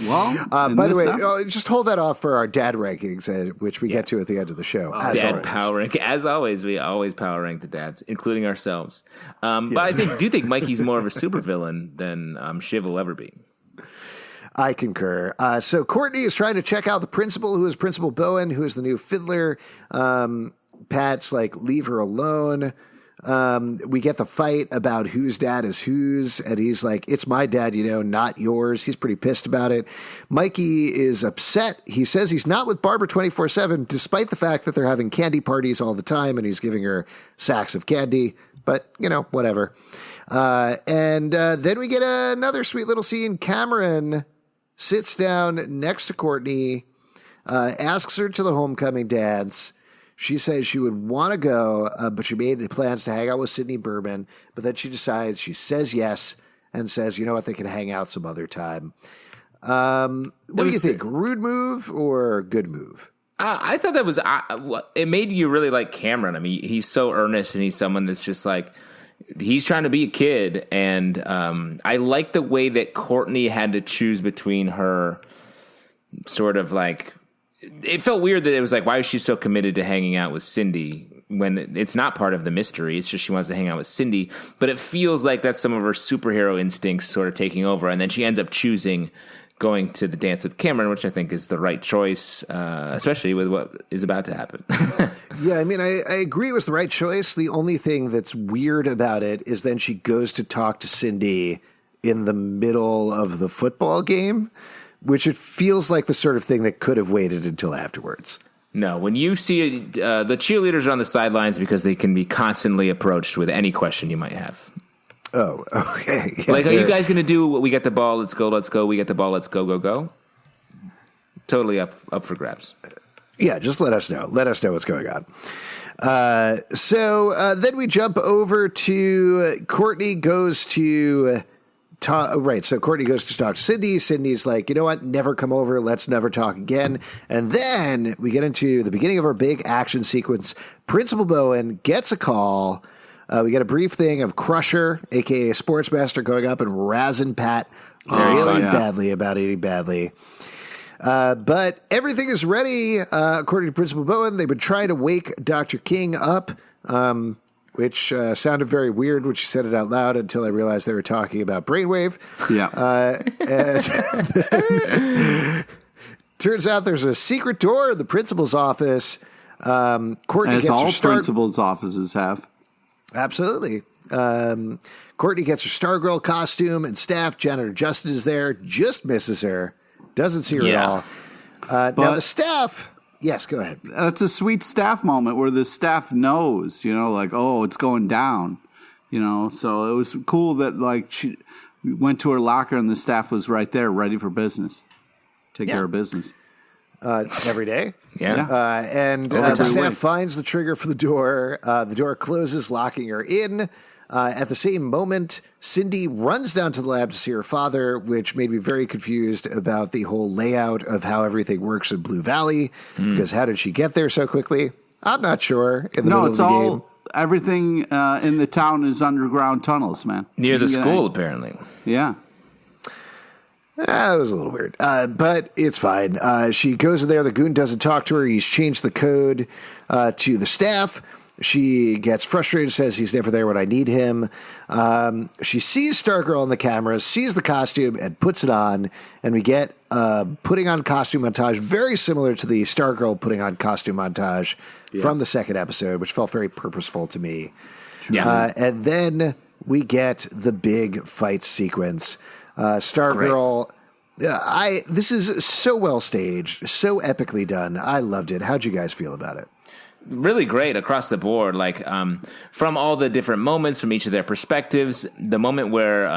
Well, by the way, just hold that off for our dad rankings, which we get to at the end of the show. Dad power rank. As always, we always power rank the dads, including ourselves. But I do think Mikey's more of a supervillain than Shiv will ever be. I concur. So Courtney is trying to check out the principal, who is Principal Bowen, who is the new fiddler. Pat's like, leave her alone. We get the fight about whose dad is whose, and he's like, it's my dad, not yours. He's pretty pissed about it. Mikey is upset. He says he's not with Barbara 24/7, despite the fact that they're having candy parties all the time, and he's giving her sacks of candy, but, whatever. And then we get another sweet little scene. Cameron sits down next to Courtney, asks her to the homecoming dance. She says she would want to go, but she made plans to hang out with Sydney Berman. But then she decides, she says yes, and says, you know what, they can hang out some other time. What do you think? Rude move or good move? I thought that was, it made you really like Cameron. I mean, he's so earnest, and he's someone that's just like, he's trying to be a kid. And I like the way that Courtney had to choose between her sort of like, it felt weird that it was like, why is she so committed to hanging out with Cindy when it's not part of the mystery? It's just she wants to hang out with Cindy. But it feels like that's some of her superhero instincts sort of taking over. And then she ends up choosing going to the dance with Cameron, which I think is the right choice, especially with what is about to happen. Yeah, I mean, I agree it was the right choice. The only thing that's weird about it is then she goes to talk to Cindy in the middle of the football game, which it feels like the sort of thing that could have waited until afterwards. No, when you see the cheerleaders are on the sidelines because they can be constantly approached with any question you might have. Oh, okay. Yeah, like, are you guys going to do we get the ball, let's go, we get the ball, let's go, go? Totally up for grabs. Yeah, just let us know. Let us know what's going on. So then we jump over to Courtney goes to... so Courtney goes to talk to Cindy. Cindy's like, you know what? Never come over. Let's never talk again. And then we get into the beginning of our big action sequence. Principal Bowen gets a call. We get a brief thing of Crusher, a.k.a. Sportsmaster, going up and razzing Pat really badly about eating badly. But everything is ready, according to Principal Bowen. They've been trying to wake Dr. King up, which sounded very weird when she said it out loud until I realized they were talking about brainwave. Yeah. And turns out there's a secret door in the principal's office. Courtney As gets all her principals' offices have. Absolutely. Courtney gets her Stargirl costume and staff. Janitor Justin is there, just misses her, doesn't see her at all. Now the staff... Yes, go ahead. It's a sweet staff moment where the staff knows, like, oh, it's going down, So it was cool that, like, she went to her locker and the staff was right there, ready for business. Take care of business. Every day. Yeah. And the staff finds the trigger for the door. The door closes, locking her in. At the same moment, Cindy runs down to the lab to see her father, which made me very confused about the whole layout of how everything works in Blue Valley. Because how did she get there so quickly? I'm not sure. In the middle of the game. Everything in the town is underground tunnels, man. Near the school, apparently. Yeah. It was a little weird, but it's fine. She goes in there. The goon doesn't talk to her. He's changed the code to the staff. She gets frustrated, says he's never there when I need him. She sees Stargirl on the camera, sees the costume, and puts it on. And we get putting on costume montage, very similar to the Stargirl putting on costume montage from the second episode, which felt very purposeful to me. Yeah. And then we get the big fight sequence. Stargirl... this is so well staged, so epically done. I loved it. How'd you guys feel about it? Really great across the board, like from all the different moments from each of their perspectives. The moment where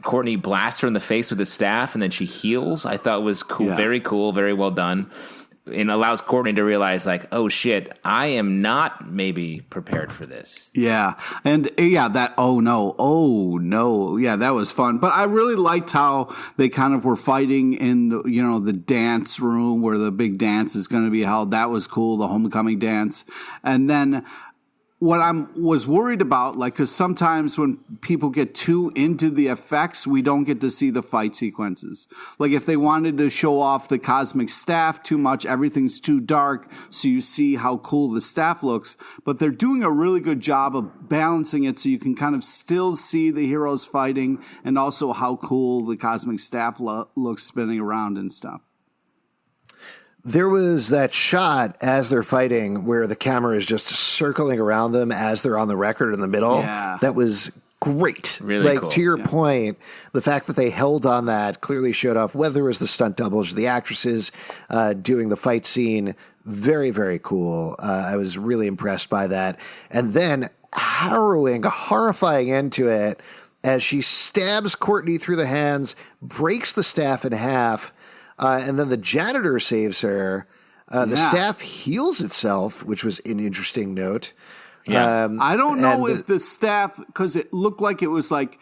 Courtney blasts her in the face with the staff and then she heals, I thought was cool, very cool, very well done. And allows Courtney to realize, like, oh shit, I am not maybe prepared for this. Yeah. And that, oh no. Yeah, that was fun. But I really liked how they kind of were fighting in, the dance room where the big dance is going to be held. That was cool, the homecoming dance. And then what I was worried about, like, because sometimes when people get too into the effects, we don't get to see the fight sequences. Like, if they wanted to show off the cosmic staff too much, everything's too dark, so you see how cool the staff looks. But they're doing a really good job of balancing it so you can kind of still see the heroes fighting and also how cool the cosmic staff looks spinning around and stuff. There was that shot as they're fighting where the camera is just circling around them as they're on the record in the middle. Yeah. That was great. Really cool. To your point, the fact that they held on that clearly showed off whether it was the stunt doubles or the actresses doing the fight scene. Very, very cool. I was really impressed by that. And then harrowing, horrifying end to it as she stabs Courtney through the hands, breaks the staff in half, and then the janitor saves her. The staff heals itself, which was an interesting note. Yeah. I don't know if the staff, because it looked like it was like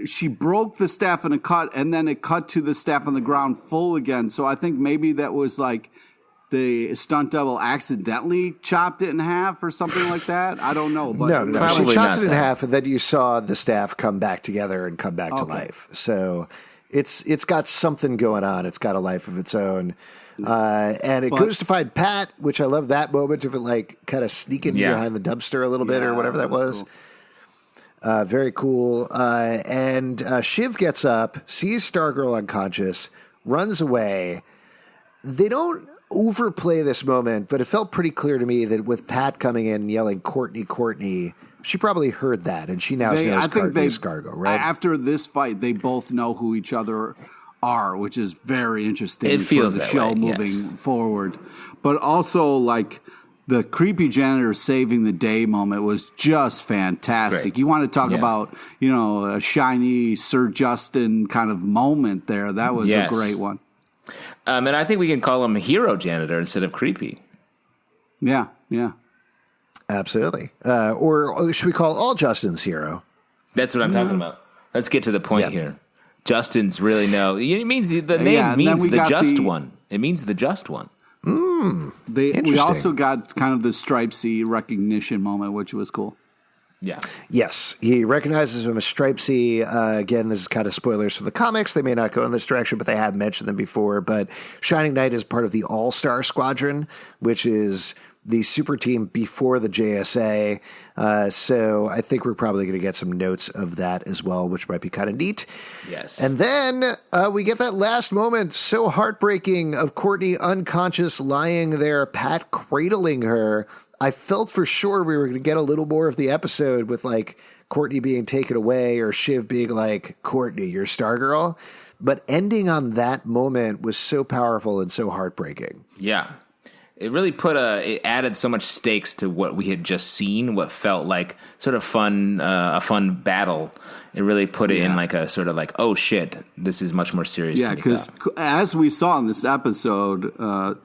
she broke the staff in a cut, and then it cut to the staff on the ground full again. So I think maybe that was like the stunt double accidentally chopped it in half or something like that. I don't know. But no. She chopped it in half, and then you saw the staff come back together and come back to life. So it's got something going on. It's got a life of its own. And it goes to find Pat, which I love that moment of it, like, kind of sneaking behind the dumpster a little bit or whatever that was. Cool. Very cool. And Shiv gets up, sees Stargirl unconscious, runs away. They don't overplay this moment, but it felt pretty clear to me that with Pat coming in and yelling, Courtney, Courtney, she probably heard that, and she now knows Courtney Stargirl, right? After this fight, they both know who each other are, which is very interesting. It feels for the that show way, moving forward. But also, like, the creepy janitor saving the day moment was just fantastic. You want to talk about, a shiny Sir Justin kind of moment there. That was a great one. And I think we can call him a hero janitor instead of creepy. Yeah. Absolutely. Or should we call all Justin's hero? That's what I'm talking about. Let's get to the point here. Justin's really it means the name means the just one. It means the just one. We also got kind of the Stripesy recognition moment, which was cool. Yeah. Yes, he recognizes him as Stripesy. Again, this is kind of spoilers for the comics. They may not go in this direction, but they have mentioned them before. But Shining Knight is part of the All-Star Squadron, which is the super team before the JSA. So I think we're probably going to get some notes of that as well, which might be kind of neat. Yes. And then we get that last moment, so heartbreaking, of Courtney unconscious, lying there, Pat cradling her. I felt for sure we were going to get a little more of the episode with, like, Courtney being taken away or Shiv being like, Courtney, you're Stargirl. But ending on that moment was so powerful and so heartbreaking. Yeah. It really it added so much stakes to what we had just seen, what felt like sort of a fun battle. It really put it in like a sort of like, oh shit, this is much more serious. Yeah, because as we saw in this episode,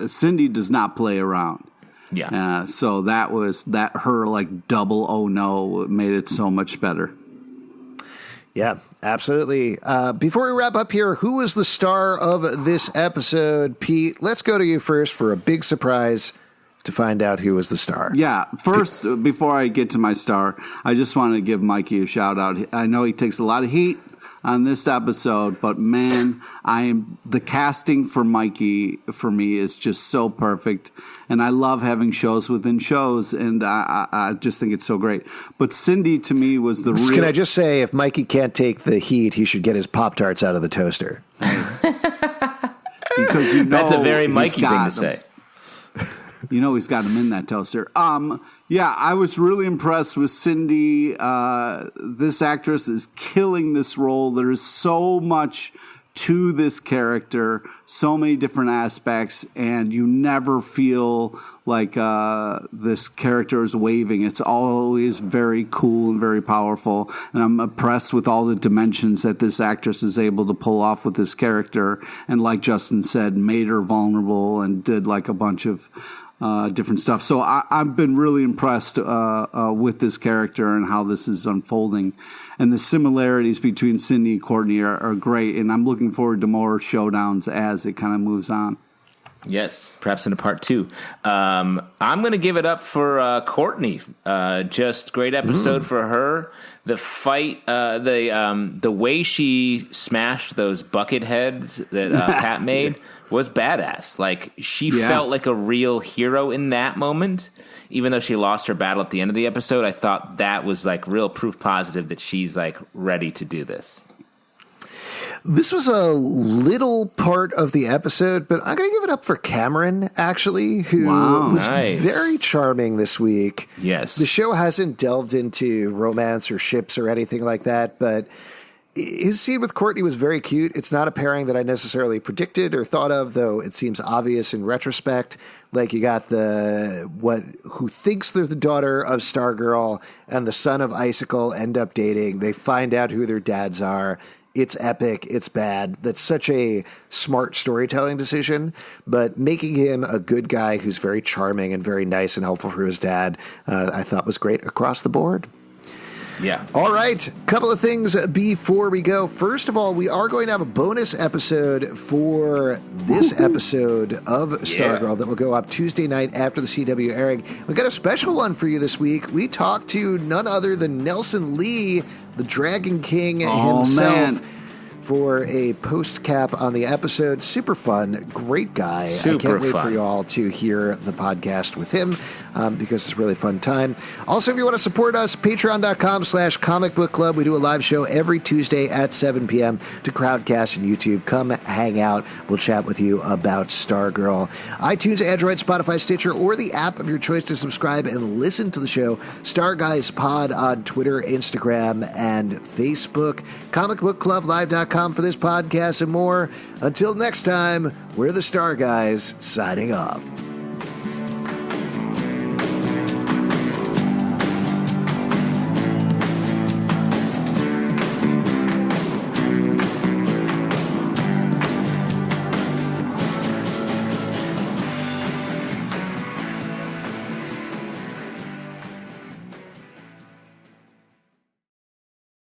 Cindy does not play around. Yeah. So her like double oh no made it so much better. Yeah, absolutely. Before we wrap up here, who was the star of this episode? Pete, let's go to you first for a big surprise to find out who was the star. Yeah, first, before I get to my star, I just want to give Mikey a shout out. I know he takes a lot of heat on this episode, but man, the casting for Mikey for me is just so perfect, and I love having shows within shows, and I just think it's so great. But Cindy to me was the real. Can I just say, if Mikey can't take the heat, he should get his Pop-Tarts out of the toaster. Because that's a very Mikey thing to say. He's got him in that toaster. Yeah, I was really impressed with Cindy. This actress is killing this role. There is so much to this character, so many different aspects, and you never feel like this character is waving. It's always very cool and very powerful, and I'm impressed with all the dimensions that this actress is able to pull off with this character, and like Justin said, made her vulnerable and did like a bunch of different stuff. So I've been really impressed with this character and how this is unfolding. And the similarities between Cindy and Courtney are great. And I'm looking forward to more showdowns as it kind of moves on. Yes, perhaps in a part 2. I'm going to give it up for Courtney. Just great episode for her. The fight, the way she smashed those bucket heads that Pat made was badass. Like, she felt like a real hero in that moment. Even though she lost her battle at the end of the episode, I thought that was like real proof positive that she's like ready to do this. This was a little part of the episode, but I'm going to give it up for Cameron, actually, who was very charming this week. Yes. The show hasn't delved into romance or ships or anything like that, but his scene with Courtney was very cute. It's not a pairing that I necessarily predicted or thought of, though it seems obvious in retrospect. Like, you got who thinks they're the daughter of Stargirl and the son of Icicle end up dating. They find out who their dads are. It's epic. It's bad. That's such a smart storytelling decision. But making him a good guy who's very charming and very nice and helpful for his dad, I thought was great across the board. Yeah. All right. Couple of things before we go. First of all, we are going to have a bonus episode for this episode of Stargirl that will go up Tuesday night after the CW airing. We got a special one for you this week. We talked to none other than Nelson Lee, the Dragon King himself. Man. For a post cap on the episode. Super fun. Great guy. I can't wait for you all to hear the podcast with him because it's a really fun time. Also, if you want to support us, patreon.com/Comic Book Club. We do a live show every Tuesday at 7 p.m. to Crowdcast and YouTube. Come hang out. We'll chat with you about Stargirl. iTunes, Android, Spotify, Stitcher, or the app of your choice to subscribe and listen to the show. Star Guys Pod on Twitter, Instagram, and Facebook. ComicBookClubLive.com StarGirl.com for this podcast and more. Until next time, we're the Star Guys, signing off.